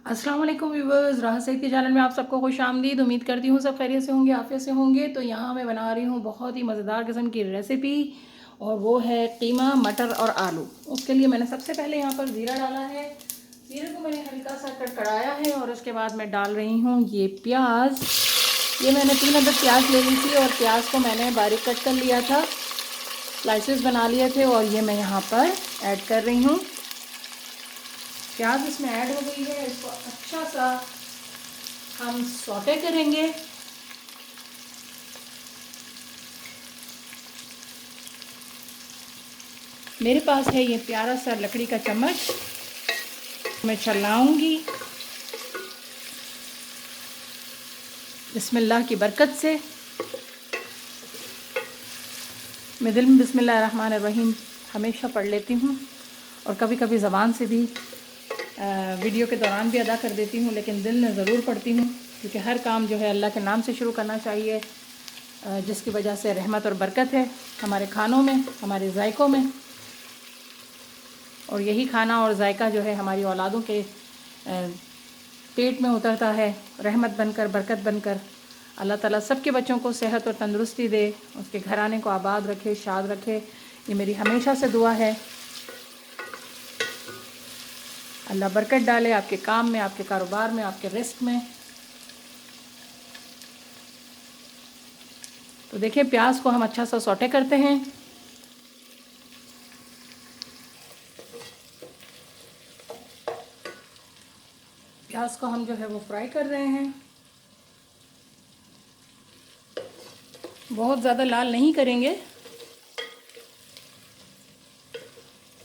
अस्सलाम वालेकुम व्यूवर्स, राह सईद के चैनल में आप सबको खुश आमदीद। उम्मीद करती हूँ सब खैरियत से होंगे, आफियत से होंगे। तो यहाँ मैं बना रही हूँ बहुत ही मज़ेदार किस्म की रेसिपी, और वो है कीमा मटर और आलू। उसके लिए मैंने सबसे पहले यहाँ पर ज़ीरा डाला है। ज़ीरे को मैंने हल्का सा कड़ाया है, और उसके बाद मैं डाल रही हूँ ये प्याज। ये मैंने 3 अदद प्याज ले ली थी, और प्याज को मैंने बारीक कट कर लिया था, स्लाइसेस बना लिए थे, और ये मैं यहाँ पर ऐड कर रही हूँ। प्याज इसमें ऐड हो गई है, इसको अच्छा सा हम सौटे करेंगे। मेरे पास है ये प्यारा सा लकड़ी का चम्मच, मैं चलाऊंगी बिस्मिल्लाह की बरकत से। मैं दिल में बिस्मिल्लाह रहमान रहीम हमेशा पढ़ लेती हूँ, और कभी कभी ज़बान से भी वीडियो के दौरान भी अदा कर देती हूँ, लेकिन दिल में ज़रूर पढ़ती हूँ, क्योंकि हर काम जो है अल्लाह के नाम से शुरू करना चाहिए, जिसकी वजह से रहमत और बरकत है हमारे खानों में, हमारे जायकों में। और यही खाना और जायका जो है हमारी औलादों के पेट में उतरता है, रहमत बनकर, बरकत बनकर। अल्लाह ताला सबके बच्चों को सेहत और तंदुरुस्ती दे, उसके घराने को आबाद रखे, शाद रखे। ये मेरी हमेशा से दुआ है। अल्लाह बरकत डाले आपके काम में, आपके कारोबार में, आपके रिस्क में। तो देखिए, प्याज को हम अच्छा सा सौटे करते हैं। प्याज को हम जो है वो फ्राई कर रहे हैं, बहुत ज़्यादा लाल नहीं करेंगे।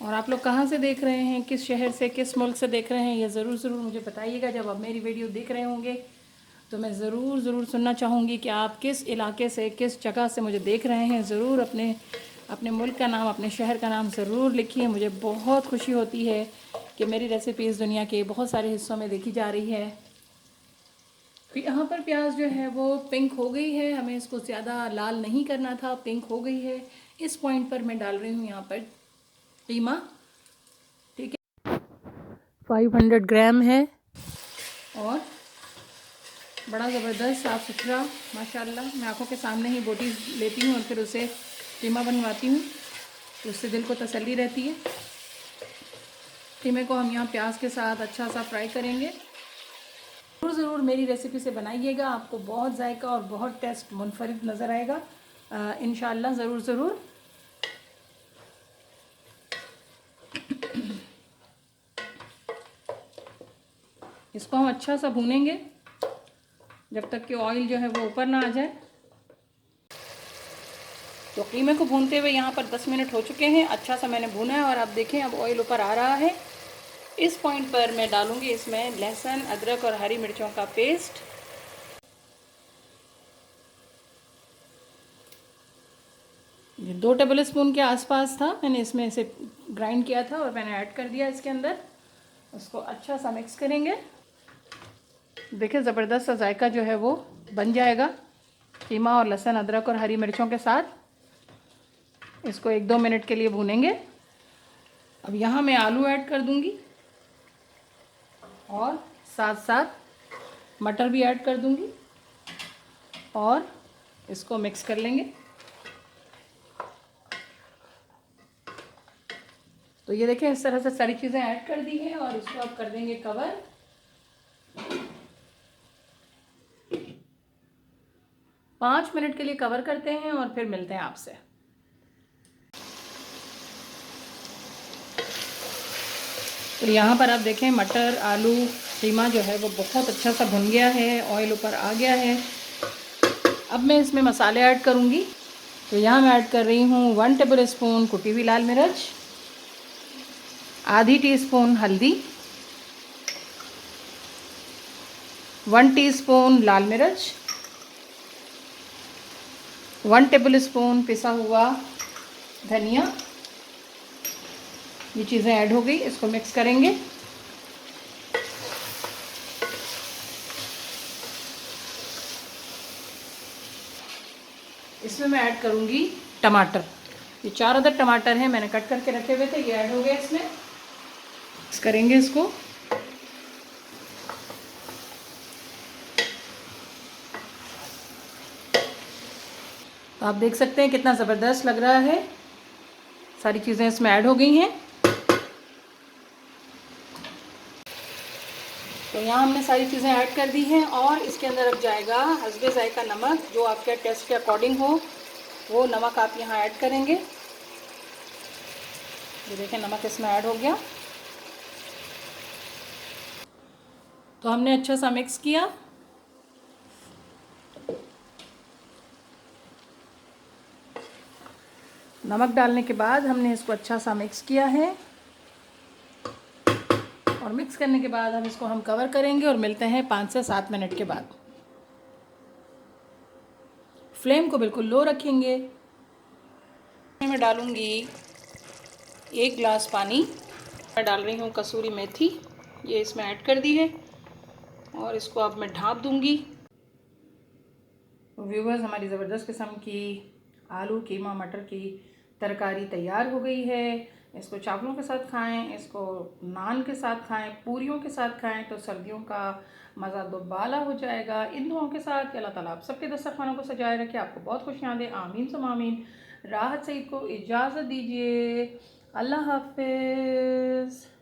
और आप लोग कहाँ से देख रहे हैं, किस शहर से, किस मुल्क से देख रहे हैं, ये ज़रूर मुझे बताइएगा। जब आप मेरी वीडियो देख रहे होंगे तो मैं ज़रूर सुनना चाहूँगी कि आप किस इलाके से, किस जगह से मुझे देख रहे हैं। ज़रूर अपने अपने मुल्क का नाम, अपने शहर का नाम ज़रूर लिखिए। मुझे बहुत खुशी होती है कि मेरी रेसिपीज़ दुनिया के बहुत सारे हिस्सों में देखी जा रही है। तो यहाँ पर प्याज जो है वो पिंक हो गई है, हमें इसको ज़्यादा लाल नहीं करना था, पिंक हो गई है। इस पॉइंट पर मैं डाल रही हूँ यहाँ पर कीमा। ठीक है, 500 ग्राम है, और बड़ा ज़बरदस्त साफ़ सुथरा माशाल्लाह। मैं आंखों के सामने ही बोटी लेती हूँ और फिर उसे कीमा बनवाती हूँ, तो उससे दिल को तसल्ली रहती है। कीमे को हम यहाँ प्याज के साथ अच्छा सा फ्राई करेंगे। ज़रूर मेरी रेसिपी से बनाइएगा, आपको बहुत जायका और बहुत टेस्ट मुनफरिद नज़र आएगा इंशाअल्लाह। ज़रूर इसको हम अच्छा सा भूनेंगे जब तक कि ऑयल जो है वो ऊपर ना आ जाए। तो कीमे को भूनते हुए यहाँ पर 10 मिनट हो चुके हैं, अच्छा सा मैंने भूना है, और आप देखें अब ऑयल ऊपर आ रहा है। इस पॉइंट पर मैं डालूंगी इसमें लहसुन, अदरक और हरी मिर्चों का पेस्ट। ये 2 टेबल स्पून के आसपास था, मैंने इसमें इसे ग्राइंड किया था और मैंने ऐड कर दिया इसके अंदर। उसको अच्छा सा मिक्स करेंगे। देखिए, ज़बरदस्त सा जायका जो है वो बन जाएगा कीमा और लहसुन, अदरक और हरी मिर्चों के साथ। इसको 1-2 मिनट के लिए भूनेंगे। अब यहाँ मैं आलू ऐड कर दूँगी, और साथ साथ मटर भी ऐड कर दूँगी, और इसको मिक्स कर लेंगे। तो ये देखें, इस तरह से सारी चीज़ें ऐड कर दी हैं, और इसको अब कर देंगे कवर। 5 मिनट के लिए कवर करते हैं, और फिर मिलते हैं आपसे। तो यहाँ पर आप देखें, मटर, आलू, कीमा जो है वो बहुत अच्छा सा भुन गया है, ऑयल ऊपर आ गया है। अब मैं इसमें मसाले ऐड करूँगी। तो यहाँ मैं ऐड कर रही हूँ 1 टेबल स्पून कुटी हुई लाल मिर्च, आधी टीस्पून हल्दी, 1 टीस्पून लाल मिर्च, 1 टेबल स्पून पिसा हुआ धनिया। ये चीज़ें ऐड हो गई, इसको मिक्स करेंगे। इसमें मैं ऐड करूँगी टमाटर। ये 4 अदद टमाटर हैं, मैंने कट करके रखे हुए थे, ये ऐड हो गए इसमें। मिक्स करेंगे इसको। आप देख सकते हैं कितना ज़बरदस्त लग रहा है। सारी चीज़ें इसमें ऐड हो गई हैं। तो यहाँ हमने सारी चीज़ें ऐड कर दी हैं और इसके अंदर अब जाएगा हस्बे ज़ायका नमक, जो आपके टेस्ट के अकॉर्डिंग हो वो नमक आप यहाँ ऐड करेंगे। ये देखें नमक इसमें ऐड हो गया। तो हमने अच्छा सा मिक्स किया। नमक डालने के बाद हमने इसको अच्छा सा मिक्स किया है और मिक्स करने के बाद हम इसको हम कवर करेंगे और मिलते हैं 5 से 7 मिनट के बाद। फ्लेम को बिल्कुल लो रखेंगे। मैं डालूँगी 1 गिलास पानी। मैं डाल रही हूँ कसूरी मेथी, ये इसमें ऐड कर दी है और इसको अब मैं ढाँप दूँगी। व्यूवर्स, हमारी ज़बरदस्त किस्म की आलू कीमा मटर की तरकारी तैयार हो गई है। इसको चावलों के साथ खाएं, इसको नान के साथ खाएं, पूरियों के साथ खाएं तो सर्दियों का मज़ा दोबाला हो जाएगा। इन दुआओं के साथ कि अल्लाह ताला आप सबके दस्तरखानों को सजाए रखे, आपको बहुत खुशियाँ दे। आमीन सुम आमीन। राहत सईद को इजाज़त दीजिए। अल्लाह हाफिज़।